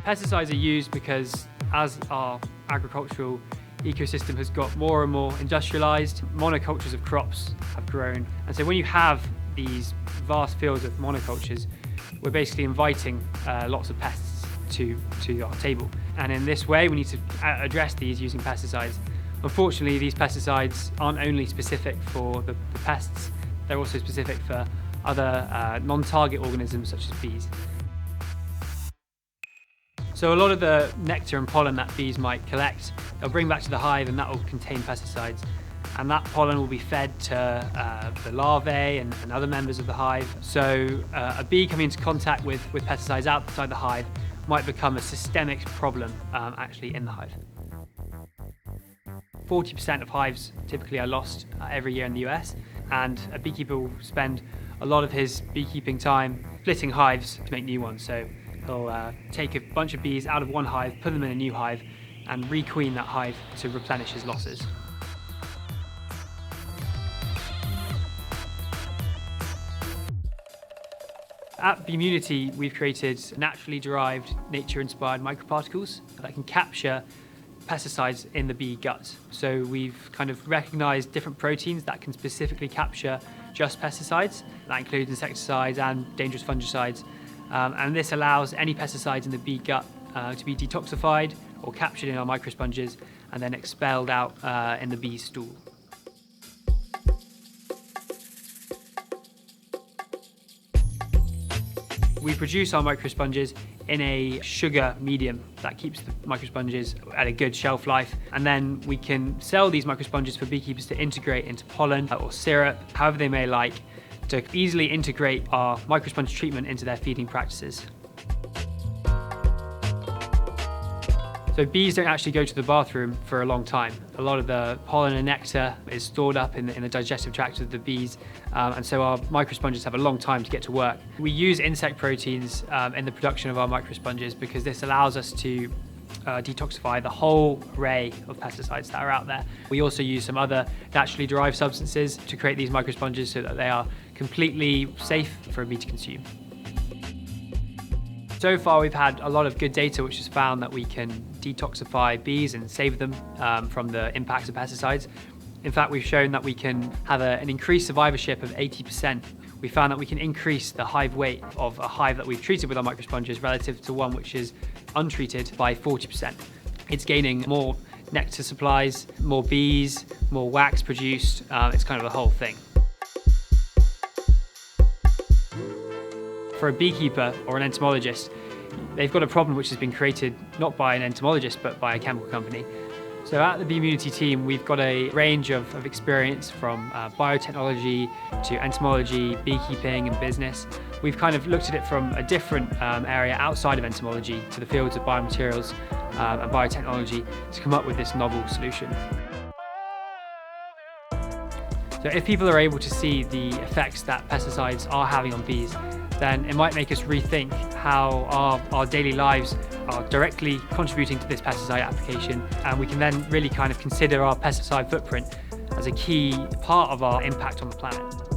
Pesticides are used because as our agricultural ecosystem has got more and more industrialized, monocultures of crops have grown. And so when you have these vast fields of monocultures, we're basically inviting lots of pests to our table. And in this way, we need to address these using pesticides. Unfortunately, these pesticides aren't only specific for the pests, they're also specific for other non-target organisms such as bees. So a lot of the nectar and pollen that bees might collect, they'll bring back to the hive, and that will contain pesticides. And that pollen will be fed to the larvae and other members of the hive. So a bee coming into contact with pesticides outside the hive might become a systemic problem actually in the hive. 40% of hives typically are lost every year in the US, and a beekeeper will spend a lot of his beekeeping time splitting hives to make new ones. So he'll take a bunch of bees out of one hive, put them in a new hive, and requeen that hive to replenish his losses. At Beemmunity, we've created naturally derived, nature-inspired microparticles that can capture pesticides in the bee gut. So we've kind of recognized different proteins that can specifically capture just pesticides. That includes insecticides and dangerous fungicides. And this allows any pesticides in the bee gut to be detoxified or captured in our microsponges and then expelled out in the bee's stool. We produce our microsponges in a sugar medium that keeps the microsponges at a good shelf life, and then we can sell these microsponges for beekeepers to integrate into pollen or syrup, however they may like, to easily integrate our microsponge treatment into their feeding practices. So bees don't actually go to the bathroom for a long time. A lot of the pollen and nectar is stored up in the digestive tract of the bees, and so our microsponges have a long time to get to work. We use insect proteins in the production of our microsponges because this allows us to detoxify the whole array of pesticides that are out there. We also use some other naturally derived substances to create these microsponges so that they are completely safe for a bee to consume. So far, we've had a lot of good data which has found that we can detoxify bees and save them from the impacts of pesticides. In fact, we've shown that we can have an increased survivorship of 80%. We found that we can increase the hive weight of a hive that we've treated with our microsponges relative to one which is untreated by 40%. It's gaining more nectar supplies, more bees, more wax produced. It's kind of the whole thing. For a beekeeper or an entomologist, they've got a problem which has been created not by an entomologist but by a chemical company. So at the Beemmunity team, we've got a range of experience from biotechnology to entomology, beekeeping and business. We've kind of looked at it from a different area outside of entomology to the fields of biomaterials and biotechnology to come up with this novel solution. So if people are able to see the effects that pesticides are having on bees, then it might make us rethink how our daily lives are directly contributing to this pesticide application, and we can then really kind of consider our pesticide footprint as a key part of our impact on the planet.